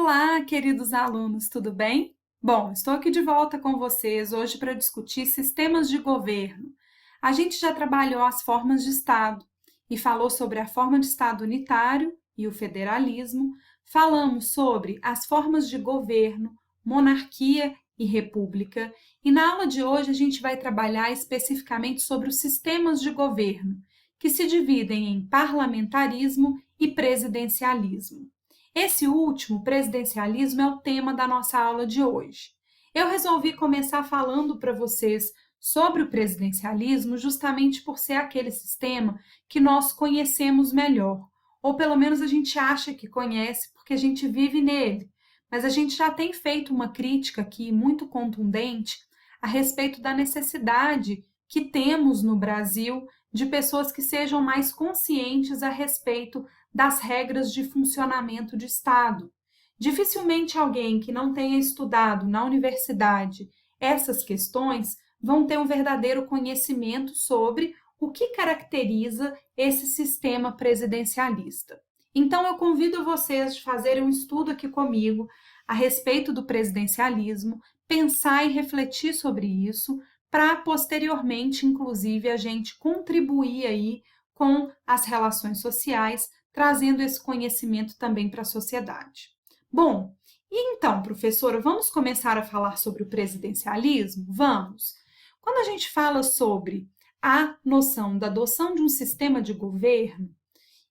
Olá, queridos alunos, tudo bem? Bom, estou aqui de volta com vocês hoje para discutir sistemas de governo. A gente já trabalhou as formas de Estado e falou sobre a forma de Estado unitário e o federalismo. Falamos sobre as formas de governo, monarquia e república. E na aula de hoje a gente vai trabalhar especificamente sobre os sistemas de governo, que se dividem em parlamentarismo e presidencialismo. Esse último, presidencialismo, é o tema da nossa aula de hoje. Eu resolvi começar falando para vocês sobre o presidencialismo justamente por ser aquele sistema que nós conhecemos melhor, ou pelo menos a gente acha que conhece porque a gente vive nele. Mas a gente já tem feito uma crítica aqui muito contundente a respeito da necessidade que temos no Brasil de pessoas que sejam mais conscientes a respeito das regras de funcionamento de Estado. Dificilmente alguém que não tenha estudado na universidade essas questões vão ter um verdadeiro conhecimento sobre o que caracteriza esse sistema presidencialista. Então, eu convido vocês a fazerem um estudo aqui comigo a respeito do presidencialismo, pensar e refletir sobre isso, para posteriormente, inclusive, a gente contribuir aí com as relações sociais, trazendo esse conhecimento também para a sociedade. Bom, e então, professora, vamos começar a falar sobre o presidencialismo? Vamos! Quando a gente fala sobre a noção da adoção de um sistema de governo,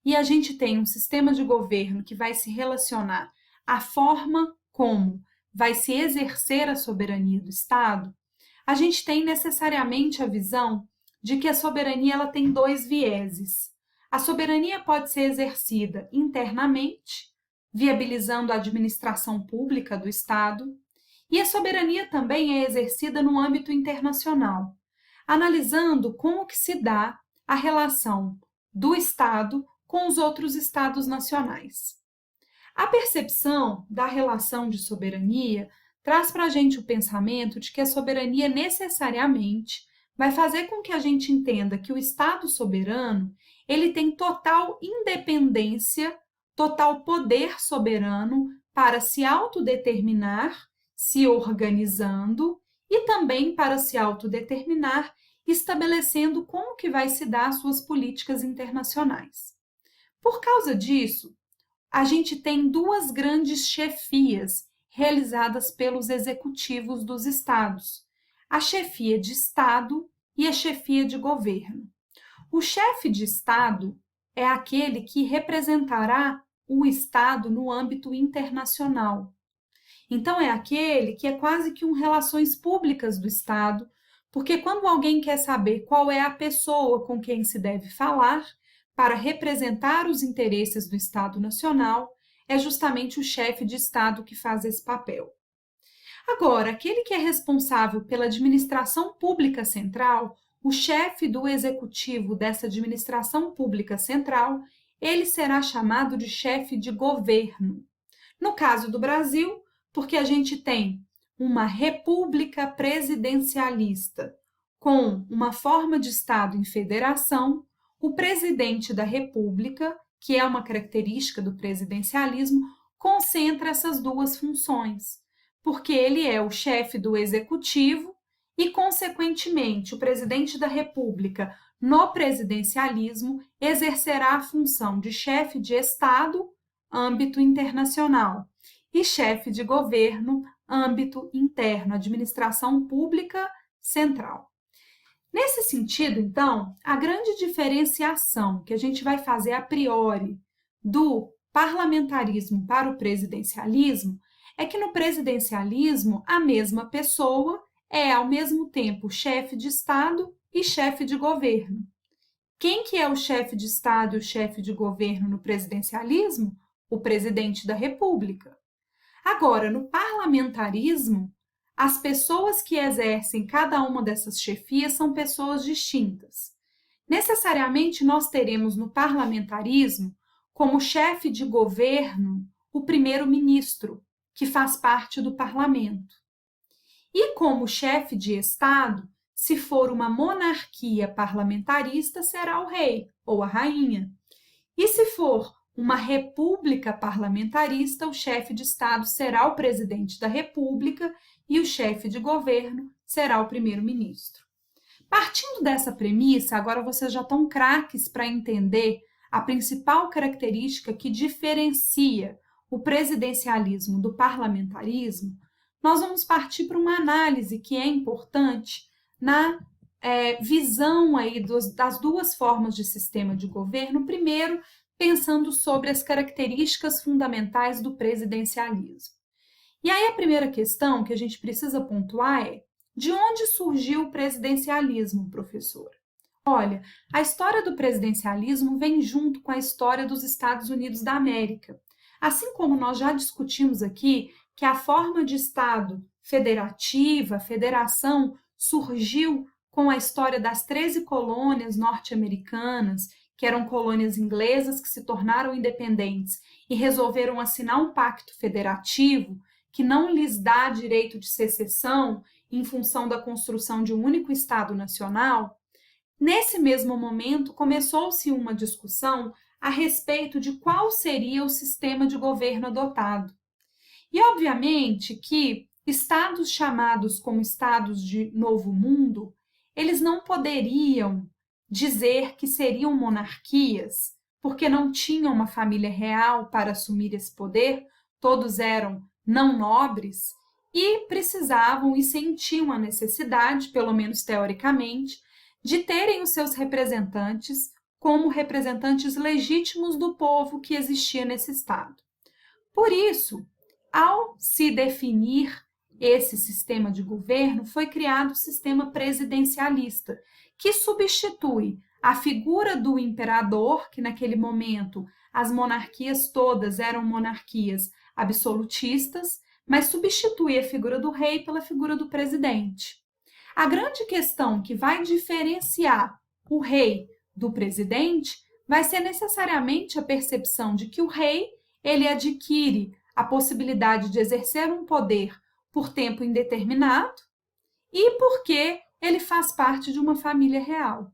e a gente tem um sistema de governo que vai se relacionar à forma como vai se exercer a soberania do Estado, a gente tem necessariamente a visão de que a soberania ela tem dois vieses. A soberania pode ser exercida internamente, viabilizando a administração pública do Estado, e a soberania também é exercida no âmbito internacional, analisando como que se dá a relação do Estado com os outros Estados nacionais. A percepção da relação de soberania traz para a gente o pensamento de que a soberania necessariamente vai fazer com que a gente entenda que o Estado soberano ele tem total independência, total poder soberano para se autodeterminar, se organizando e também para se autodeterminar, estabelecendo como que vai se dar as suas políticas internacionais. Por causa disso, a gente tem duas grandes chefias realizadas pelos executivos dos estados, a chefia de Estado e a chefia de governo. O chefe de Estado é aquele que representará o Estado no âmbito internacional. Então, é aquele que é quase que um relações públicas do Estado, porque quando alguém quer saber qual é a pessoa com quem se deve falar para representar os interesses do Estado Nacional, é justamente o chefe de Estado que faz esse papel. Agora, aquele que é responsável pela administração pública central, o chefe do executivo dessa administração pública central, ele será chamado de chefe de governo. No caso do Brasil, porque a gente tem uma república presidencialista com uma forma de Estado em federação, o presidente da República, que é uma característica do presidencialismo, concentra essas duas funções, porque ele é o chefe do executivo e, consequentemente, o presidente da República, no presidencialismo, exercerá a função de chefe de Estado, âmbito internacional, e chefe de governo, âmbito interno, administração pública central. Nesse sentido, então, a grande diferenciação que a gente vai fazer a priori do parlamentarismo para o presidencialismo é que no presidencialismo a mesma pessoa é ao mesmo tempo chefe de Estado e chefe de governo. Quem que é o chefe de Estado e o chefe de governo no presidencialismo? O presidente da República. Agora, no parlamentarismo, as pessoas que exercem cada uma dessas chefias são pessoas distintas. Necessariamente, nós teremos no parlamentarismo, como chefe de governo, o primeiro-ministro, que faz parte do parlamento. E como chefe de Estado, se for uma monarquia parlamentarista, será o rei ou a rainha. E se for uma república parlamentarista, o chefe de Estado será o presidente da República e o chefe de governo será o primeiro-ministro. Partindo dessa premissa, agora vocês já estão craques para entender a principal característica que diferencia o presidencialismo do parlamentarismo. Nós vamos partir para uma análise que é importante na visão aí das duas formas de sistema de governo. Primeiro, pensando sobre as características fundamentais do presidencialismo. E aí a primeira questão que a gente precisa pontuar é: de onde surgiu o presidencialismo, professor? Olha, a história do presidencialismo vem junto com a história dos Estados Unidos da América. Assim como nós já discutimos aqui que a forma de Estado federativa, federação, surgiu com a história das 13 colônias norte-americanas, que eram colônias inglesas que se tornaram independentes e resolveram assinar um pacto federativo que não lhes dá direito de secessão em função da construção de um único Estado nacional. Nesse mesmo momento, começou-se uma discussão a respeito de qual seria o sistema de governo adotado. E, obviamente, que estados chamados como estados de Novo Mundo, eles não poderiam dizer que seriam monarquias, porque não tinham uma família real para assumir esse poder, todos eram não nobres, e precisavam e sentiam a necessidade, pelo menos teoricamente, de terem os seus representantes como representantes legítimos do povo que existia nesse Estado. Por isso, ao se definir esse sistema de governo, foi criado o sistema presidencialista, que substitui a figura do imperador, que naquele momento as monarquias todas eram monarquias absolutistas, mas substitui a figura do rei pela figura do presidente. A grande questão que vai diferenciar o rei do presidente vai ser necessariamente a percepção de que o rei ele adquire a possibilidade de exercer um poder por tempo indeterminado e porque ele faz parte de uma família real.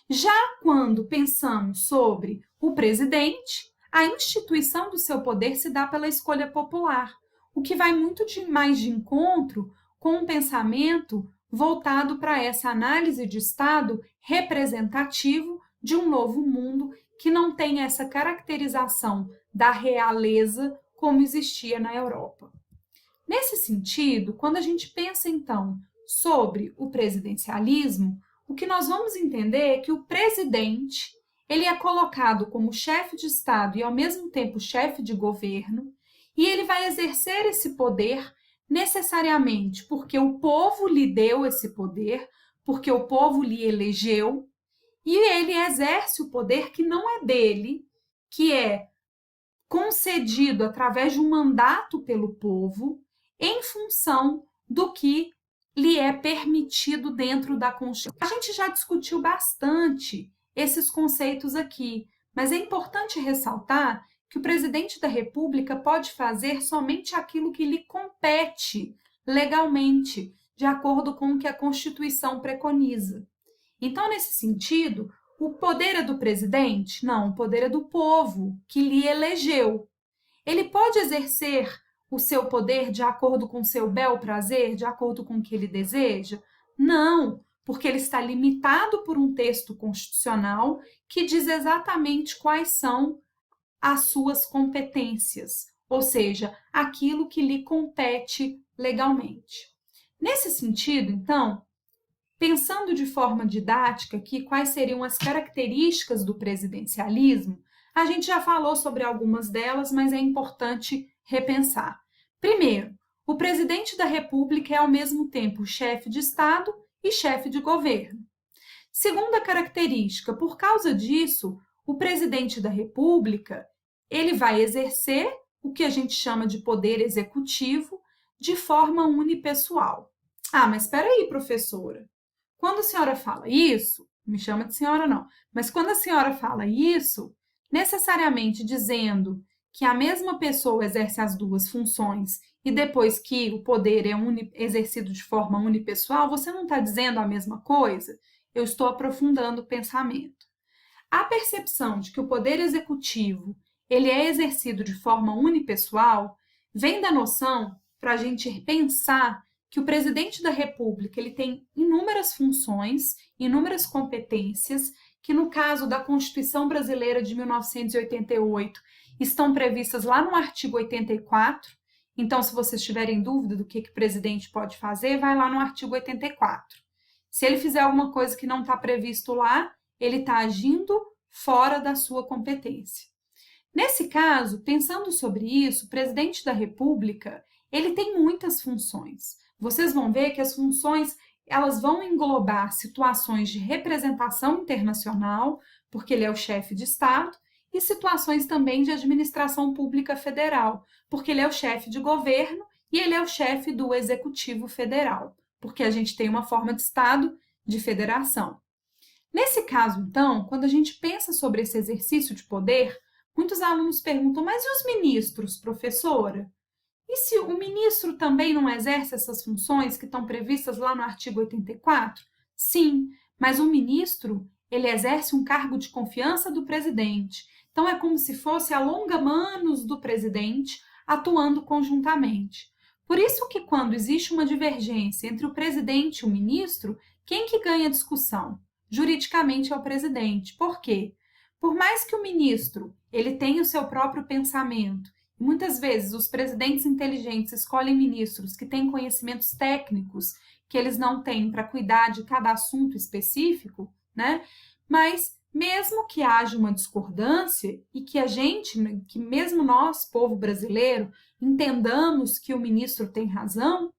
Já quando pensamos sobre o presidente, a instituição do seu poder se dá pela escolha popular, o que vai muito mais de encontro com um pensamento voltado para essa análise de Estado representativo de um novo mundo que não tem essa caracterização da realeza como existia na Europa. Nesse sentido, quando a gente pensa, então, sobre o presidencialismo, o que nós vamos entender é que o presidente ele é colocado como chefe de Estado e, ao mesmo tempo, chefe de governo, e ele vai exercer esse poder necessariamente porque o povo lhe deu esse poder, porque o povo lhe elegeu, e ele exerce o poder que não é dele, que é concedido através de um mandato pelo povo, em função do que lhe é permitido dentro da Constituição. A gente já discutiu bastante esses conceitos aqui, mas é importante ressaltar que o presidente da República pode fazer somente aquilo que lhe compete legalmente, de acordo com o que a Constituição preconiza. Então, nesse sentido, o poder é do presidente? Não, o poder é do povo, que lhe elegeu. Ele pode exercer o seu poder de acordo com seu bel prazer, de acordo com o que ele deseja? Não, porque ele está limitado por um texto constitucional que diz exatamente quais são as suas competências, ou seja, aquilo que lhe compete legalmente. Nesse sentido, então, pensando de forma didática aqui quais seriam as características do presidencialismo, a gente já falou sobre algumas delas, mas é importante repensar. Primeiro, o presidente da República é ao mesmo tempo chefe de Estado e chefe de governo. Segunda característica, por causa disso, o presidente da República ele vai exercer o que a gente chama de poder executivo de forma unipessoal. Ah, mas espera aí, professora. Quando a senhora fala isso, me chama de senhora não, mas quando a senhora fala isso, necessariamente dizendo que a mesma pessoa exerce as duas funções e depois que o poder é exercido de forma unipessoal, você não está dizendo a mesma coisa? Eu estou aprofundando o pensamento. A percepção de que o poder executivo ele é exercido de forma unipessoal, vem da noção para a gente pensar que o presidente da República ele tem inúmeras funções, inúmeras competências, que no caso da Constituição Brasileira de 1988 estão previstas lá no artigo 84. Então, se vocês tiverem dúvida do que o presidente pode fazer, vai lá no artigo 84. Se ele fizer alguma coisa que não está previsto lá, ele está agindo fora da sua competência. Nesse caso, pensando sobre isso, o presidente da República, ele tem muitas funções. Vocês vão ver que as funções, elas vão englobar situações de representação internacional, porque ele é o chefe de Estado, e situações também de administração pública federal, porque ele é o chefe de governo e ele é o chefe do Executivo Federal, porque a gente tem uma forma de Estado de federação. Nesse caso, então, quando a gente pensa sobre esse exercício de poder, muitos alunos perguntam, mas e os ministros, professora? E se o ministro também não exerce essas funções que estão previstas lá no artigo 84? Sim, mas o ministro, ele exerce um cargo de confiança do presidente. Então, é como se fosse a longa-manos do presidente atuando conjuntamente. Por isso que quando existe uma divergência entre o presidente e o ministro, quem que ganha a discussão? Juridicamente é o presidente. Por quê? Por mais que o ministro ele tenha o seu próprio pensamento, e muitas vezes os presidentes inteligentes escolhem ministros que têm conhecimentos técnicos que eles não têm para cuidar de cada assunto específico, né? Mas mesmo que haja uma discordância e que mesmo nós, povo brasileiro, entendamos que o ministro tem razão,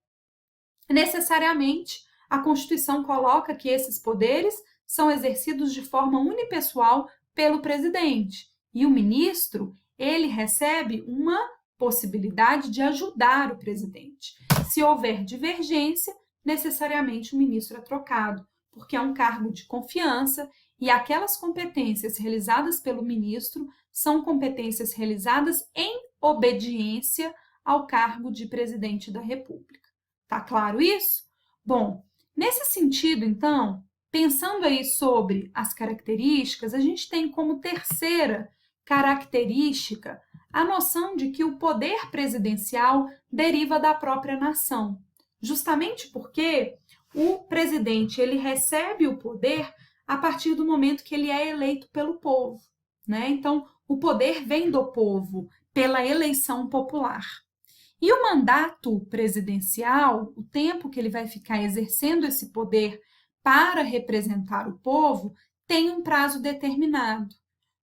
necessariamente a Constituição coloca que esses poderes são exercidos de forma unipessoal pelo presidente. E o ministro, ele recebe uma possibilidade de ajudar o presidente. Se houver divergência, necessariamente o ministro é trocado, porque é um cargo de confiança e aquelas competências realizadas pelo ministro são competências realizadas em obediência ao cargo de presidente da República. Tá claro isso? Bom, nesse sentido, então, pensando aí sobre as características, a gente tem como terceira característica a noção de que o poder presidencial deriva da própria nação, justamente porque o presidente ele recebe o poder a partir do momento que ele é eleito pelo povo, né? Então, o poder vem do povo pela eleição popular. E o mandato presidencial, o tempo que ele vai ficar exercendo esse poder para representar o povo, tem um prazo determinado,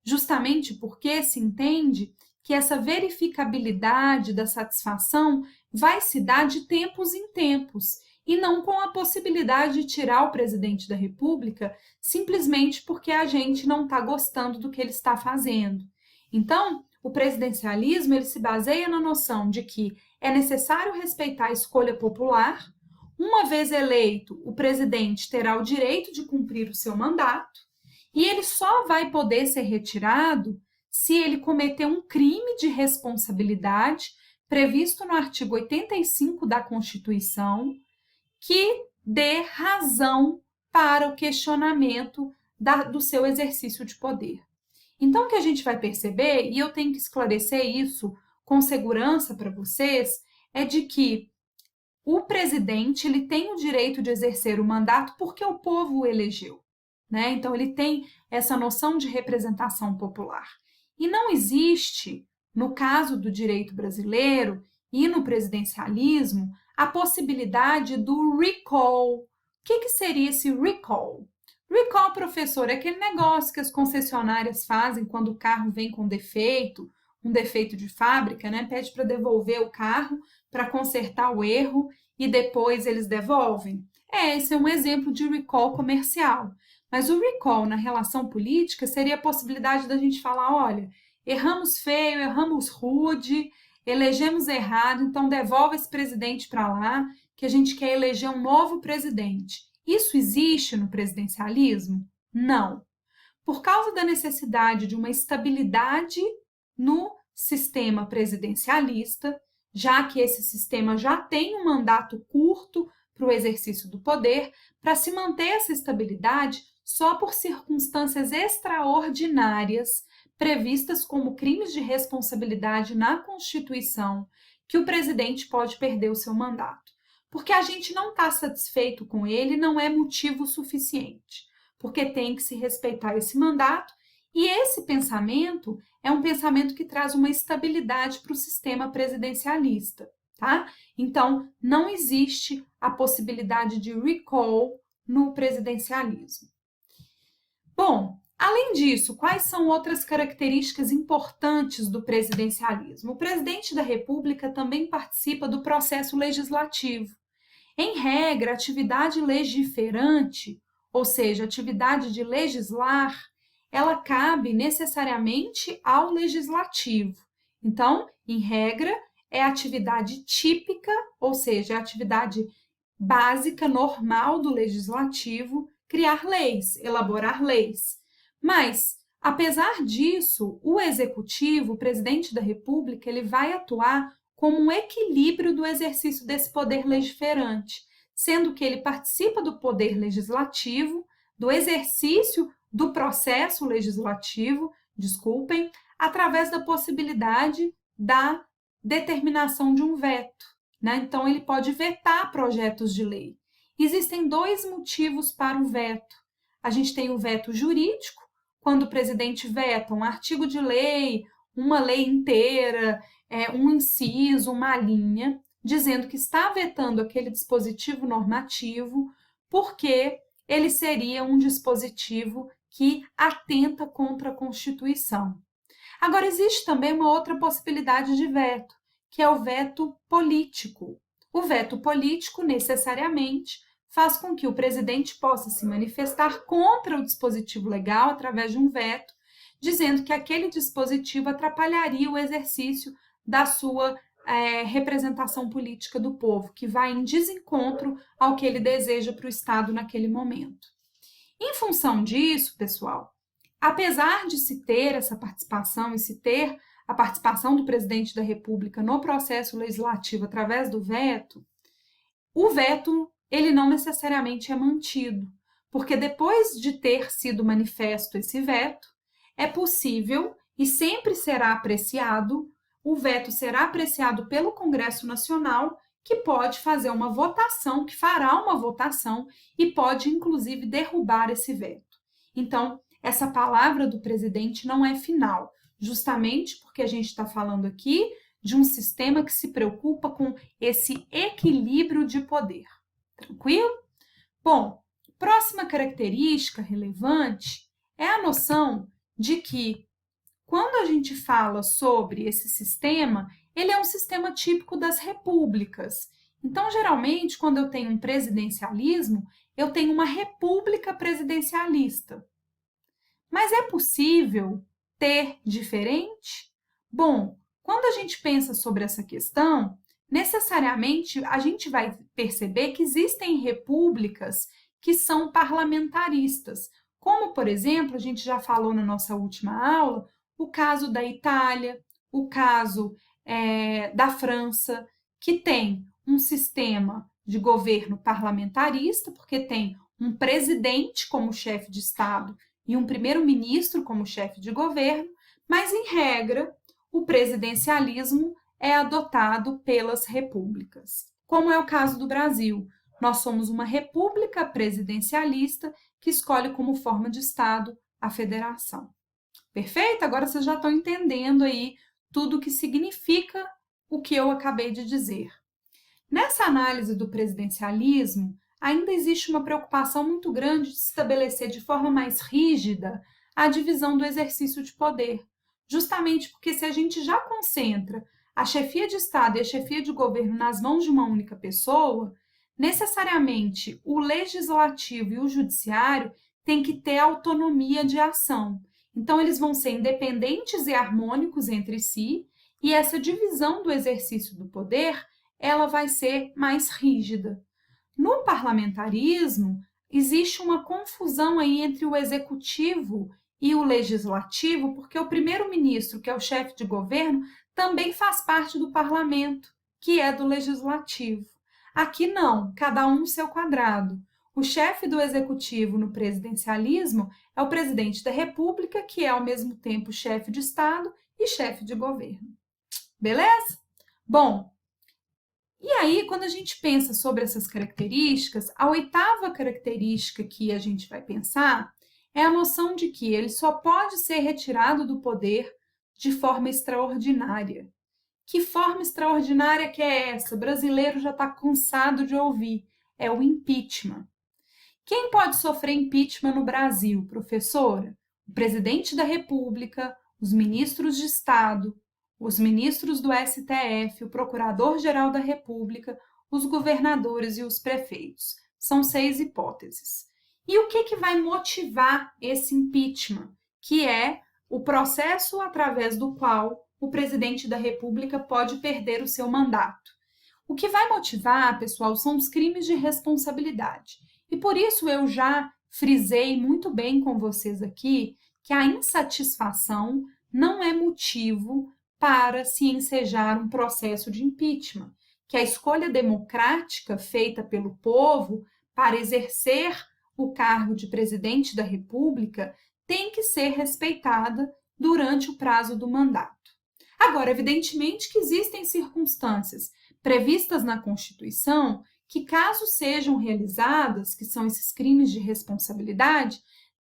justamente porque se entende que essa verificabilidade da satisfação vai se dar de tempos em tempos, e não com a possibilidade de tirar o presidente da República simplesmente porque a gente não está gostando do que ele está fazendo. Então, o presidencialismo ele se baseia na noção de que é necessário respeitar a escolha popular. Uma vez eleito, o presidente terá o direito de cumprir o seu mandato e ele só vai poder ser retirado se ele cometer um crime de responsabilidade previsto no artigo 85 da Constituição, que dê razão para o questionamento do seu exercício de poder. Então, o que a gente vai perceber, e eu tenho que esclarecer isso com segurança para vocês, é de que o presidente ele tem o direito de exercer o mandato porque o povo o elegeu, né? Então, ele tem essa noção de representação popular. E não existe, no caso do direito brasileiro e no presidencialismo, a possibilidade do recall. O que seria esse recall? Recall, professor, é aquele negócio que as concessionárias fazem quando o carro vem com defeito, um defeito de fábrica, né? Pede para devolver o carro para consertar o erro e depois eles devolvem. Esse é um exemplo de recall comercial. Mas o recall na relação política seria a possibilidade da gente falar, olha, erramos feio, erramos rude, elegemos errado, então devolve esse presidente para lá, que a gente quer eleger um novo presidente. Isso existe no presidencialismo? Não. Por causa da necessidade de uma estabilidade no sistema presidencialista, já que esse sistema já tem um mandato curto para o exercício do poder, para se manter essa estabilidade, só por circunstâncias extraordinárias, previstas como crimes de responsabilidade na Constituição, que o presidente pode perder o seu mandato. Porque a gente não está satisfeito com ele, não é motivo suficiente, porque tem que se respeitar esse mandato, e esse pensamento é um pensamento que traz uma estabilidade para o sistema presidencialista, tá? Então, não existe a possibilidade de recall no presidencialismo. Bom, além disso, quais são outras características importantes do presidencialismo? O presidente da República também participa do processo legislativo. Em regra, a atividade legiferante, ou seja, a atividade de legislar, ela cabe necessariamente ao legislativo. Então, em regra, é a atividade típica, ou seja, a atividade básica, normal do legislativo, criar leis, elaborar leis. Mas, apesar disso, o executivo, o presidente da República, ele vai atuar como um equilíbrio do exercício desse poder legiferante, sendo que ele participa do poder legislativo, do exercício do processo legislativo, através da possibilidade da determinação de um veto, né? Então, ele pode vetar projetos de lei. Existem dois motivos para o veto. A gente tem o veto jurídico, quando o presidente veta um artigo de lei, uma lei inteira, um inciso, uma linha, dizendo que está vetando aquele dispositivo normativo porque ele seria um dispositivo que atenta contra a Constituição. Agora, existe também uma outra possibilidade de veto, que é o veto político. O veto político, necessariamente, faz com que o presidente possa se manifestar contra o dispositivo legal através de um veto, dizendo que aquele dispositivo atrapalharia o exercício da sua representação política do povo, que vai em desencontro ao que ele deseja para o Estado naquele momento. Em função disso, pessoal, apesar de se ter essa participação e se ter a participação do presidente da República no processo legislativo através do veto, o veto ele não necessariamente é mantido, porque depois de ter sido manifesto esse veto, é possível e sempre será apreciado, o veto será apreciado pelo Congresso Nacional, que pode fazer uma votação, que fará uma votação e pode, inclusive, derrubar esse veto. Então, essa palavra do presidente não é final, justamente porque a gente está falando aqui de um sistema que se preocupa com esse equilíbrio de poder. Tranquilo? Bom, próxima característica relevante é a noção de que, quando a gente fala sobre esse sistema, ele é um sistema típico das repúblicas. Então, geralmente, quando eu tenho um presidencialismo, eu tenho uma república presidencialista. Mas é possível ter diferente? Bom, quando a gente pensa sobre essa questão, necessariamente a gente vai perceber que existem repúblicas que são parlamentaristas, como, por exemplo, a gente já falou na nossa última aula, o caso da Itália, o caso da França, que tem um sistema de governo parlamentarista, porque tem um presidente como chefe de Estado e um primeiro-ministro como chefe de governo, mas, em regra, o presidencialismo é adotado pelas repúblicas. Como é o caso do Brasil, nós somos uma república presidencialista que escolhe como forma de Estado a federação. Perfeito? Agora vocês já estão entendendo aí tudo o que significa o que eu acabei de dizer. Nessa análise do presidencialismo, ainda existe uma preocupação muito grande de estabelecer de forma mais rígida a divisão do exercício de poder, justamente porque se a gente já concentra a chefia de Estado e a chefia de governo nas mãos de uma única pessoa, necessariamente o legislativo e o judiciário têm que ter autonomia de ação. Então, eles vão ser independentes e harmônicos entre si, e essa divisão do exercício do poder, ela vai ser mais rígida. No parlamentarismo, existe uma confusão aí entre o executivo e o legislativo, porque o primeiro-ministro, que é o chefe de governo, também faz parte do parlamento, que é do legislativo. Aqui não, cada um no seu quadrado. O chefe do executivo no presidencialismo é o presidente da República, que é ao mesmo tempo chefe de Estado e chefe de governo. Beleza? Bom, e aí, quando a gente pensa sobre essas características, a oitava característica que a gente vai pensar é a noção de que ele só pode ser retirado do poder de forma extraordinária. Que forma extraordinária que é essa? O brasileiro já está cansado de ouvir. É o impeachment. Quem pode sofrer impeachment no Brasil, professora? O presidente da República, os ministros de Estado, os ministros do STF, o procurador-geral da República, os governadores e os prefeitos. São 6 hipóteses. E o que vai motivar esse impeachment? Que é o processo através do qual o presidente da República pode perder o seu mandato. O que vai motivar, pessoal, são os crimes de responsabilidade. E por isso eu já frisei muito bem com vocês aqui que a insatisfação não é motivo para se ensejar um processo de impeachment, que a escolha democrática feita pelo povo para exercer o cargo de presidente da República tem que ser respeitada durante o prazo do mandato. Agora, evidentemente que existem circunstâncias previstas na Constituição que, caso sejam realizadas, que são esses crimes de responsabilidade,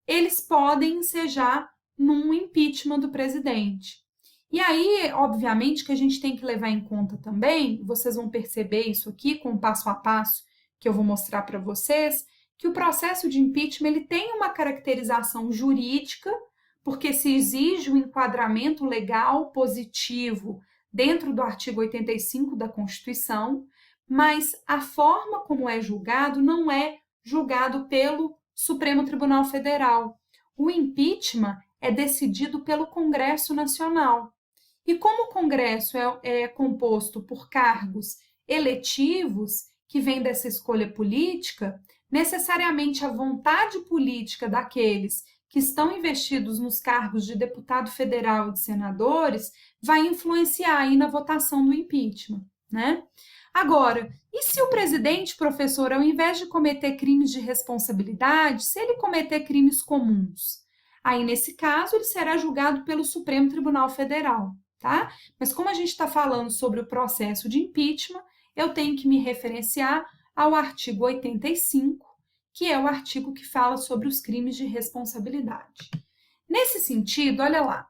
eles podem ensejar num impeachment do presidente. E aí, obviamente, que a gente tem que levar em conta também, vocês vão perceber isso aqui com o passo a passo que eu vou mostrar para vocês, que o processo de impeachment ele tem uma caracterização jurídica, porque se exige o enquadramento legal positivo dentro do artigo 85 da Constituição, mas a forma como é julgado não é julgado pelo Supremo Tribunal Federal. O impeachment é decidido pelo Congresso Nacional. E como o Congresso é composto por cargos eletivos, que vêm dessa escolha política, necessariamente a vontade política daqueles que estão investidos nos cargos de deputado federal e de senadores vai influenciar aí na votação do impeachment, né? Agora, e se o presidente, professor, ao invés de cometer crimes de responsabilidade, se ele cometer crimes comuns? Aí, nesse caso, ele será julgado pelo Supremo Tribunal Federal, tá? Mas como a gente está falando sobre o processo de impeachment, eu tenho que me referenciar ao artigo 85, que é o artigo que fala sobre os crimes de responsabilidade. Nesse sentido, olha lá,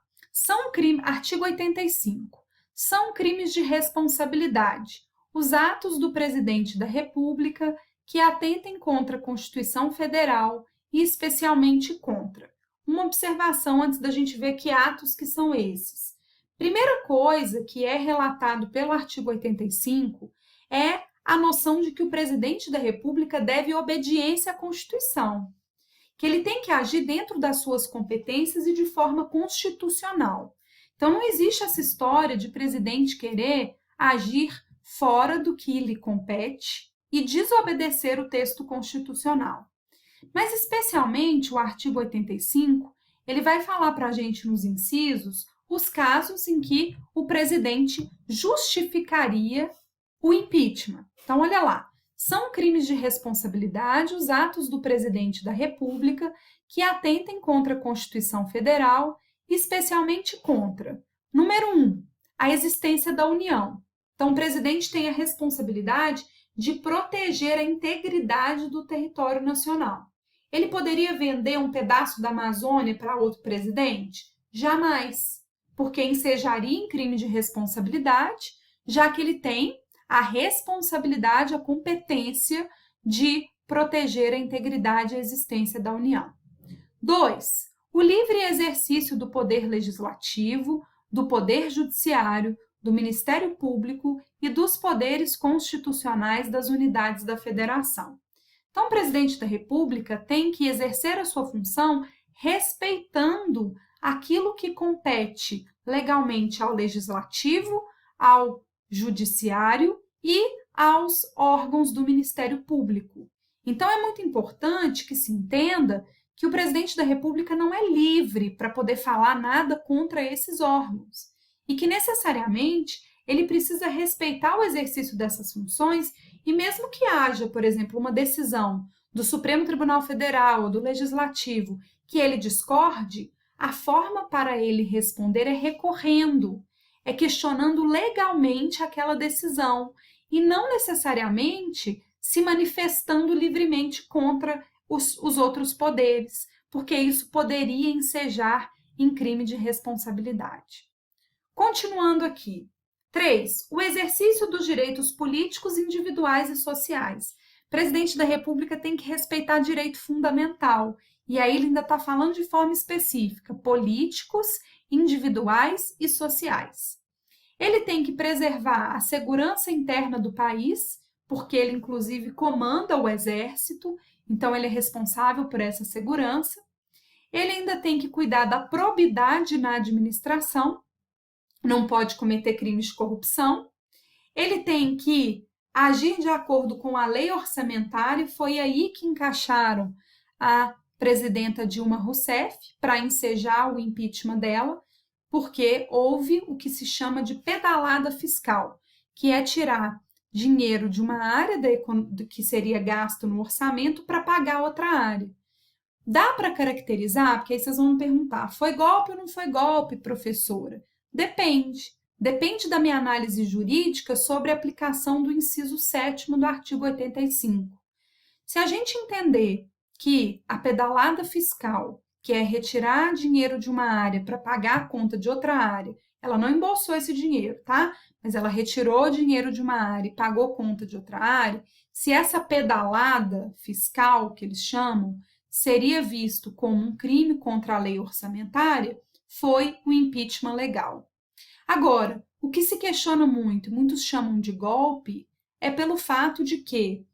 artigo 85, são crimes de responsabilidade os atos do presidente da República que atentem contra a Constituição Federal e especialmente contra. Uma observação antes da gente ver que atos que são esses. Primeira coisa que é relatado pelo artigo 85 é a noção de que o presidente da República deve obediência à Constituição, que ele tem que agir dentro das suas competências e de forma constitucional. Então, não existe essa história de presidente querer agir fora do que lhe compete e desobedecer o texto constitucional. Mas, especialmente, o artigo 85, ele vai falar para a gente nos incisos os casos em que o presidente justificaria o impeachment. Então, olha lá, são crimes de responsabilidade os atos do presidente da República que atentem contra a Constituição Federal, especialmente contra, número 1, a existência da União. Então, o presidente tem a responsabilidade de proteger a integridade do território nacional. Ele poderia vender um pedaço da Amazônia para outro presidente? Jamais, porque ensejaria em crime de responsabilidade, já que ele tem a responsabilidade, a competência de proteger a integridade e a existência da União. 2. O livre exercício do poder legislativo, do poder judiciário, do Ministério Público e dos poderes constitucionais das unidades da Federação. Então, o presidente da República tem que exercer a sua função respeitando aquilo que compete legalmente ao Legislativo, ao Judiciário e aos órgãos do Ministério Público. Então, é muito importante que se entenda que o presidente da República não é livre para poder falar nada contra esses órgãos e que, necessariamente, ele precisa respeitar o exercício dessas funções e mesmo que haja, por exemplo, uma decisão do Supremo Tribunal Federal ou do Legislativo que ele discorde, a forma para ele responder é recorrendo, é questionando legalmente aquela decisão e não necessariamente se manifestando livremente contra os outros poderes, porque isso poderia ensejar em crime de responsabilidade. Continuando aqui. 3. O exercício dos direitos políticos individuais e sociais. O presidente da República tem que respeitar direito fundamental. E aí ele ainda está falando de forma específica, políticos, individuais e sociais. Ele tem que preservar a segurança interna do país, porque ele, inclusive, comanda o exército, então ele é responsável por essa segurança. Ele ainda tem que cuidar da probidade na administração, não pode cometer crimes de corrupção. Ele tem que agir de acordo com a lei orçamentária, foi aí que encaixaram a presidenta Dilma Rousseff para ensejar o impeachment dela, porque houve o que se chama de pedalada fiscal, que é tirar dinheiro de uma área que seria gasto no orçamento para pagar outra área. Dá para caracterizar? Porque aí vocês vão me perguntar, foi golpe ou não foi golpe, professora? Depende. Depende da minha análise jurídica sobre a aplicação do inciso 7º do artigo 85. Se a gente entender que a pedalada fiscal, que é retirar dinheiro de uma área para pagar a conta de outra área, ela não embolsou esse dinheiro, tá? Mas ela retirou dinheiro de uma área e pagou conta de outra área, se essa pedalada fiscal, que eles chamam, seria visto como um crime contra a lei orçamentária, foi o impeachment legal. Agora, o que se questiona muito, muitos chamam de golpe, é pelo fato de que,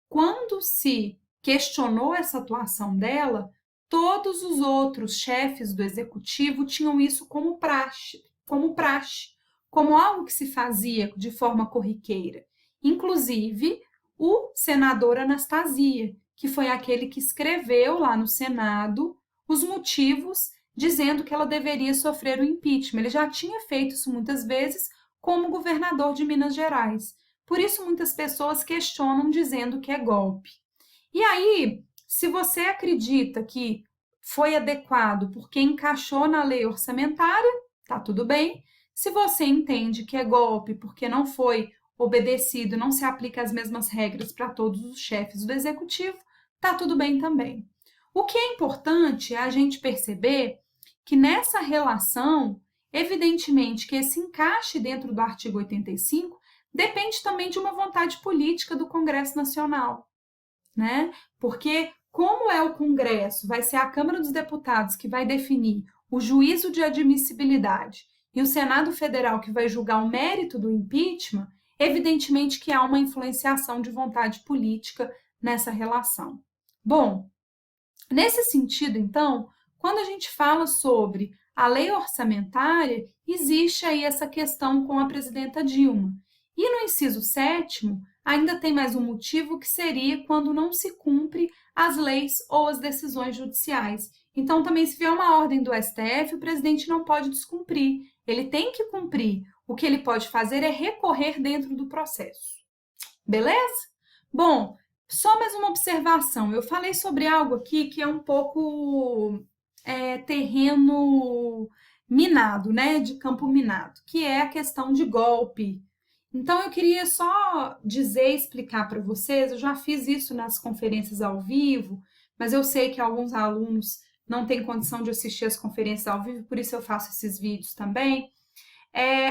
quando se questionou essa atuação dela, todos os outros chefes do executivo tinham isso como praxe, como algo que se fazia de forma corriqueira. Inclusive, o senador Anastasia, que foi aquele que escreveu lá no Senado os motivos dizendo que ela deveria sofrer o impeachment. Ele já tinha feito isso muitas vezes como governador de Minas Gerais. Por isso, muitas pessoas questionam dizendo que é golpe. E aí, se você acredita que foi adequado porque encaixou na lei orçamentária, tá tudo bem. Se você entende que é golpe porque não foi obedecido, não se aplica as mesmas regras para todos os chefes do executivo, tá tudo bem também. O que é importante é a gente perceber que nessa relação, evidentemente que esse encaixe dentro do artigo 85 depende também de uma vontade política do Congresso Nacional, né? Porque como é o Congresso, vai ser a Câmara dos Deputados que vai definir o juízo de admissibilidade e o Senado Federal que vai julgar o mérito do impeachment, evidentemente que há uma influenciação de vontade política nessa relação. Bom, nesse sentido, então, quando a gente fala sobre a lei orçamentária, existe aí essa questão com a presidenta Dilma. E no inciso 7º, ainda tem mais um motivo que seria quando não se cumpre as leis ou as decisões judiciais. Então, também se vier uma ordem do STF, o presidente não pode descumprir. Ele tem que cumprir. O que ele pode fazer é recorrer dentro do processo. Beleza? Bom, só mais uma observação. Eu falei sobre algo aqui que é um pouco terreno minado, né? De campo minado, que é a questão de golpe. Então, eu queria só dizer, explicar para vocês, eu já fiz isso nas conferências ao vivo, mas eu sei que alguns alunos não têm condição de assistir as conferências ao vivo, por isso eu faço esses vídeos também,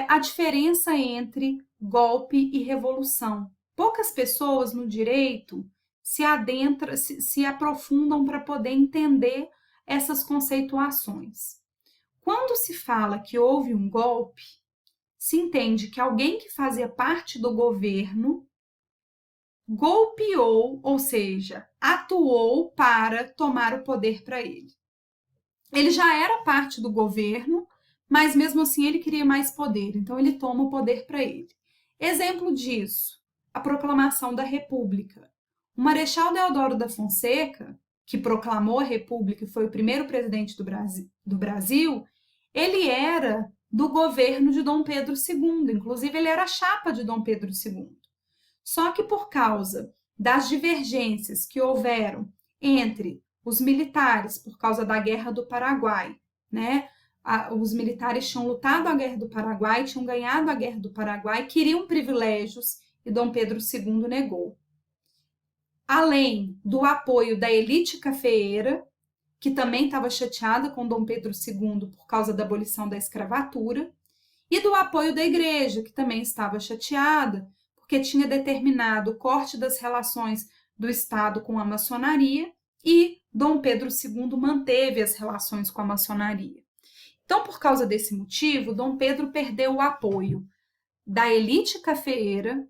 a diferença entre golpe e revolução. Poucas pessoas no direito se adentram, se aprofundam para poder entender essas conceituações. Quando se fala que houve um golpe, se entende que alguém que fazia parte do governo golpeou, ou seja, atuou para tomar o poder para ele. Ele já era parte do governo, mas mesmo assim ele queria mais poder, então ele toma o poder para ele. Exemplo disso, a proclamação da República. O Marechal Deodoro da Fonseca, que proclamou a República e foi o primeiro presidente do Brasil, ele era do governo de Dom Pedro II, inclusive ele era a chapa de Dom Pedro II. Só que por causa das divergências que houveram entre os militares por causa da Guerra do Paraguai, né? Os militares tinham lutado a Guerra do Paraguai, tinham ganhado a Guerra do Paraguai, queriam privilégios e Dom Pedro II negou. Além do apoio da elite cafeeira, que também estava chateada com Dom Pedro II por causa da abolição da escravatura, e do apoio da igreja, que também estava chateada, porque tinha determinado o corte das relações do Estado com a maçonaria, e Dom Pedro II manteve as relações com a maçonaria. Então, por causa desse motivo, Dom Pedro perdeu o apoio da elite cafeeira,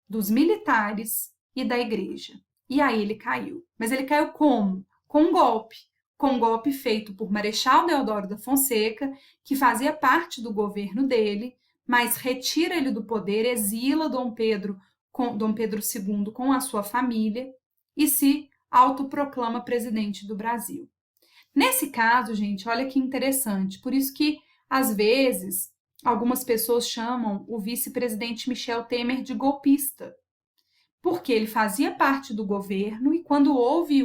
dos militares e da igreja. E aí ele caiu. Mas ele caiu como? Com um golpe. Com um golpe feito por Marechal Deodoro da Fonseca, que fazia parte do governo dele, mas retira ele do poder, exila Dom Pedro II com a sua família e se autoproclama presidente do Brasil. Nesse caso, gente, olha que interessante. Por isso que, às vezes, algumas pessoas chamam o vice-presidente Michel Temer de golpista, porque ele fazia parte do governo e quando houve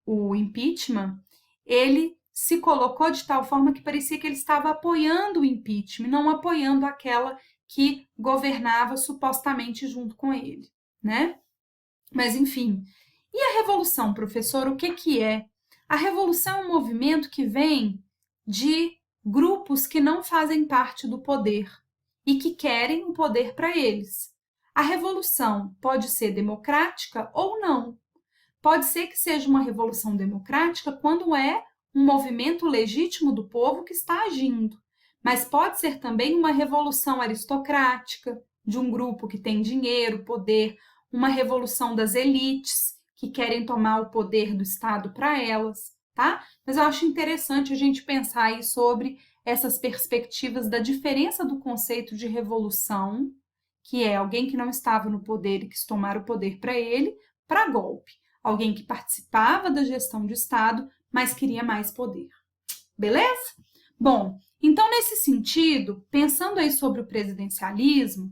o impeachment, ele se colocou de tal forma que parecia que ele estava apoiando o impeachment, não apoiando aquela que governava supostamente junto com ele, né? Mas, enfim. E a revolução, professor, o que é? A revolução é um movimento que vem de grupos que não fazem parte do poder e que querem o poder para eles. A revolução pode ser democrática ou não. Pode ser que seja uma revolução democrática quando é um movimento legítimo do povo que está agindo, mas pode ser também uma revolução aristocrática, de um grupo que tem dinheiro, poder, uma revolução das elites que querem tomar o poder do Estado para elas, tá? Mas eu acho interessante a gente pensar aí sobre essas perspectivas da diferença do conceito de revolução, que é alguém que não estava no poder e quis tomar o poder para ele, para golpe. Alguém que participava da gestão de Estado, mas queria mais poder. Beleza? Bom, então nesse sentido, pensando aí sobre o presidencialismo,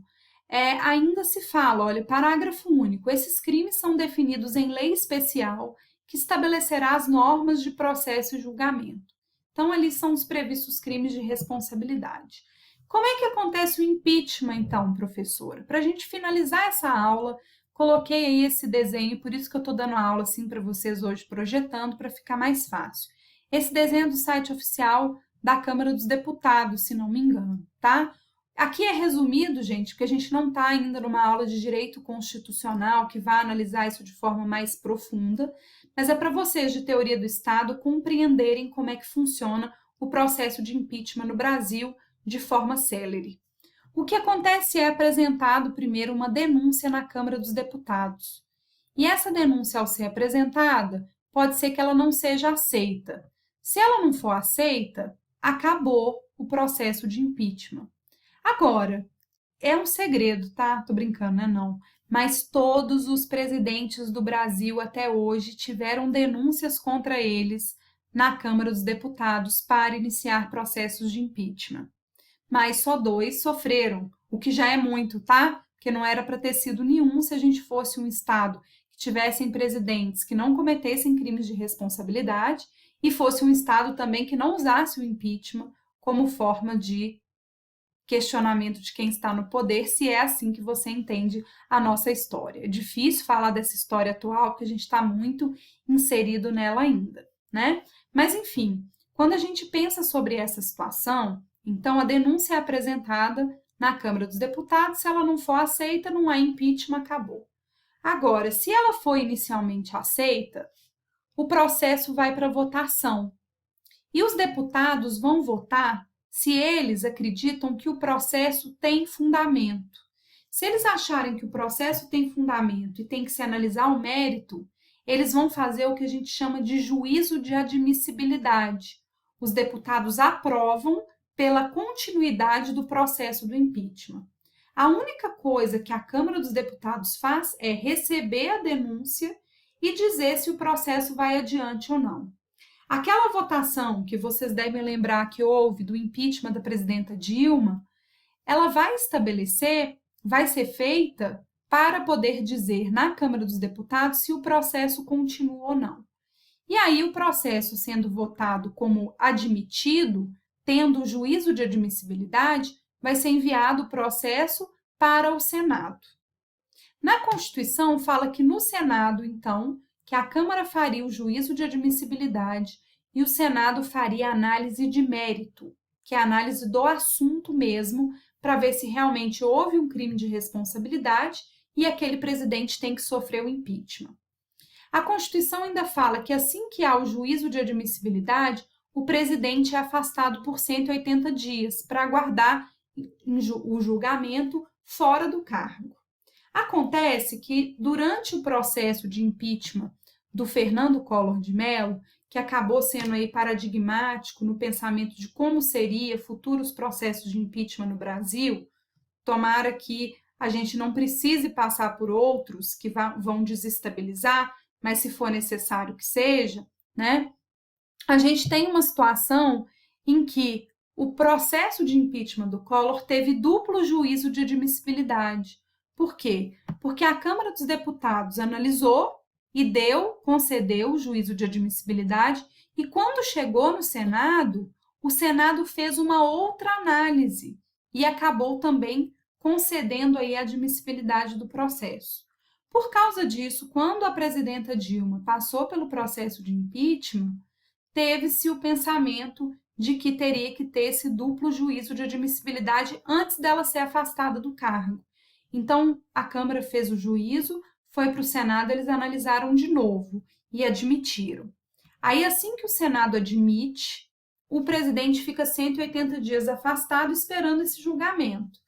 ainda se fala, olha, parágrafo único, esses crimes são definidos em lei especial que estabelecerá as normas de processo e julgamento. Então, ali são os previstos crimes de responsabilidade. Como é que acontece o impeachment, então, professora? Para a gente finalizar essa aula, coloquei aí esse desenho, por isso que eu estou dando a aula assim para vocês hoje, projetando, para ficar mais fácil. Esse desenho é do site oficial da Câmara dos Deputados, se não me engano, tá? Aqui é resumido, gente, porque a gente não está ainda numa aula de direito constitucional que vai analisar isso de forma mais profunda, mas é para vocês de teoria do Estado compreenderem como é que funciona o processo de impeachment no Brasil de forma célere. O que acontece é apresentado primeiro uma denúncia na Câmara dos Deputados. E essa denúncia, ao ser apresentada, pode ser que ela não seja aceita. Se ela não for aceita, acabou o processo de impeachment. Agora, é um segredo, tá? Tô brincando, né? Não. Mas todos os presidentes do Brasil até hoje tiveram denúncias contra eles na Câmara dos Deputados para iniciar processos de impeachment. Mas só 2 sofreram, o que já é muito, tá? Porque não era para ter sido nenhum se a gente fosse um Estado que tivessem presidentes que não cometessem crimes de responsabilidade e fosse um Estado também que não usasse o impeachment como forma de questionamento de quem está no poder, se é assim que você entende a nossa história. É difícil falar dessa história atual, porque a gente está muito inserido nela ainda, né? Mas, enfim, quando a gente pensa sobre essa situação, então a denúncia é apresentada na Câmara dos Deputados, se ela não for aceita, não há impeachment, acabou. Agora, se ela for inicialmente aceita, o processo vai para votação. E os deputados vão votar se eles acreditam que o processo tem fundamento. Se eles acharem que o processo tem fundamento e tem que se analisar o mérito, eles vão fazer o que a gente chama de juízo de admissibilidade. Os deputados aprovam pela continuidade do processo do impeachment. A única coisa que a Câmara dos Deputados faz é receber a denúncia e dizer se o processo vai adiante ou não. Aquela votação que vocês devem lembrar que houve do impeachment da presidenta Dilma, ela vai estabelecer, vai ser feita para poder dizer na Câmara dos Deputados se o processo continua ou não. E aí, o processo sendo votado como admitido, tendo o juízo de admissibilidade, vai ser enviado o processo para o Senado. Na Constituição, fala que no Senado, então, que a Câmara faria o juízo de admissibilidade e o Senado faria a análise de mérito, que é a análise do assunto mesmo, para ver se realmente houve um crime de responsabilidade e aquele presidente tem que sofrer o impeachment. A Constituição ainda fala que assim que há o juízo de admissibilidade, o presidente é afastado por 180 dias para aguardar o julgamento fora do cargo. Acontece que durante o processo de impeachment do Fernando Collor de Mello, que acabou sendo aí paradigmático no pensamento de como seria futuros processos de impeachment no Brasil, tomara que a gente não precise passar por outros que vão desestabilizar, mas se for necessário que seja, né? A gente tem uma situação em que o processo de impeachment do Collor teve duplo juízo de admissibilidade. Por quê? Porque a Câmara dos Deputados analisou e concedeu o juízo de admissibilidade, e quando chegou no Senado, o Senado fez uma outra análise e acabou também concedendo aí a admissibilidade do processo. Por causa disso, quando a presidenta Dilma passou pelo processo de impeachment, teve-se o pensamento de que teria que ter esse duplo juízo de admissibilidade antes dela ser afastada do cargo. Então, a Câmara fez o juízo, foi para o Senado, eles analisaram de novo e admitiram. Aí, assim que o Senado admite, o presidente fica 180 dias afastado esperando esse julgamento.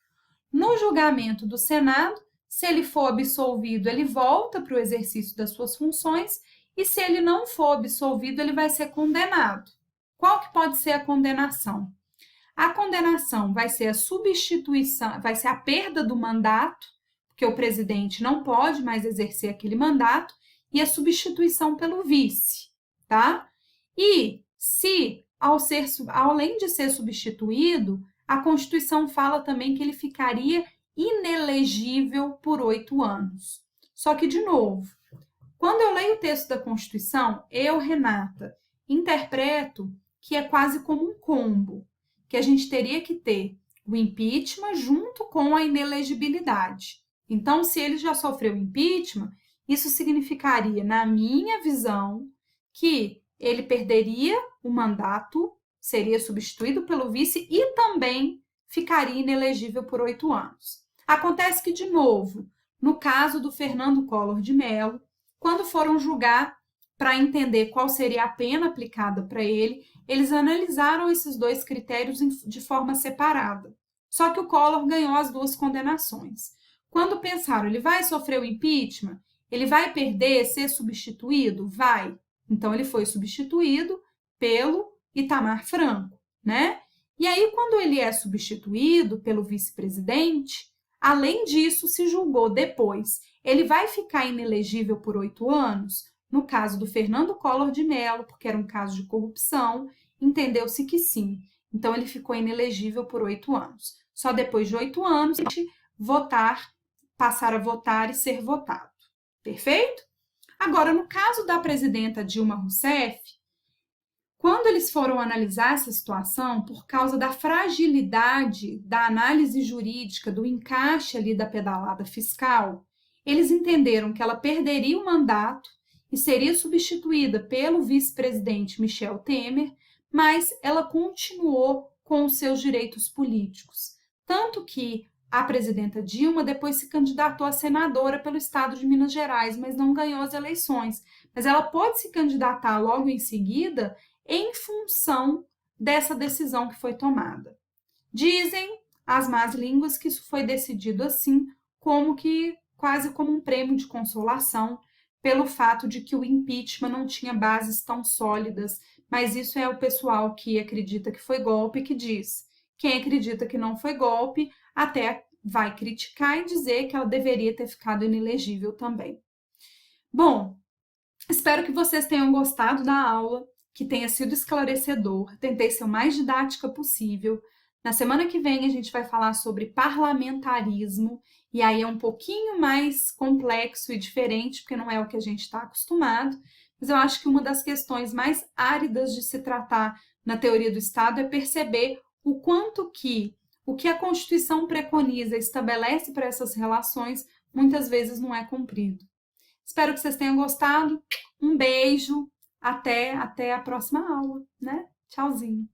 No julgamento do Senado, se ele for absolvido, ele volta para o exercício das suas funções, e se ele não for absolvido, ele vai ser condenado. Qual que pode ser a condenação? A condenação vai ser a substituição, vai ser a perda do mandato, porque o presidente não pode mais exercer aquele mandato, e a substituição pelo vice, tá? E se, além de ser substituído, a Constituição fala também que ele ficaria inelegível por 8 anos. Só que, de novo, quando eu leio o texto da Constituição, eu, Renata, interpreto que é quase como um combo, que a gente teria que ter o impeachment junto com a inelegibilidade. Então, se ele já sofreu impeachment, isso significaria, na minha visão, que ele perderia o mandato, seria substituído pelo vice e também ficaria inelegível por 8 anos. Acontece que, de novo, no caso do Fernando Collor de Mello, quando foram julgar para entender qual seria a pena aplicada para ele, eles analisaram esses dois critérios de forma separada. Só que o Collor ganhou as duas condenações. Quando pensaram, ele vai sofrer o impeachment? Ele vai perder, ser substituído? Vai. Então, ele foi substituído pelo Itamar Franco, né? E aí, quando ele é substituído pelo vice-presidente, além disso, se julgou depois, ele vai ficar inelegível por 8 anos? No caso do Fernando Collor de Mello, porque era um caso de corrupção, entendeu-se que sim. Então, ele ficou inelegível por 8 anos. Só depois de 8 anos, a gente passar a votar e ser votado. Perfeito? Agora, no caso da presidenta Dilma Rousseff, quando eles foram analisar essa situação, por causa da fragilidade da análise jurídica, do encaixe ali da pedalada fiscal, eles entenderam que ela perderia o mandato e seria substituída pelo vice-presidente Michel Temer, mas ela continuou com os seus direitos políticos. Tanto que a presidenta Dilma depois se candidatou a senadora pelo estado de Minas Gerais, mas não ganhou as eleições. Mas ela pode se candidatar logo em seguida em função dessa decisão que foi tomada. Dizem as más línguas que isso foi decidido assim, quase como um prêmio de consolação, pelo fato de que o impeachment não tinha bases tão sólidas, mas isso é o pessoal que acredita que foi golpe que diz. Quem acredita que não foi golpe até vai criticar e dizer que ela deveria ter ficado inelegível também. Bom, espero que vocês tenham gostado da aula, que tenha sido esclarecedor. Tentei ser o mais didática possível. Na semana que vem a gente vai falar sobre parlamentarismo, e aí é um pouquinho mais complexo e diferente, porque não é o que a gente está acostumado, mas eu acho que uma das questões mais áridas de se tratar na teoria do Estado é perceber o quanto que o que a Constituição preconiza, estabelece para essas relações, muitas vezes não é cumprido. Espero que vocês tenham gostado. Um beijo, até a próxima aula, né? Tchauzinho.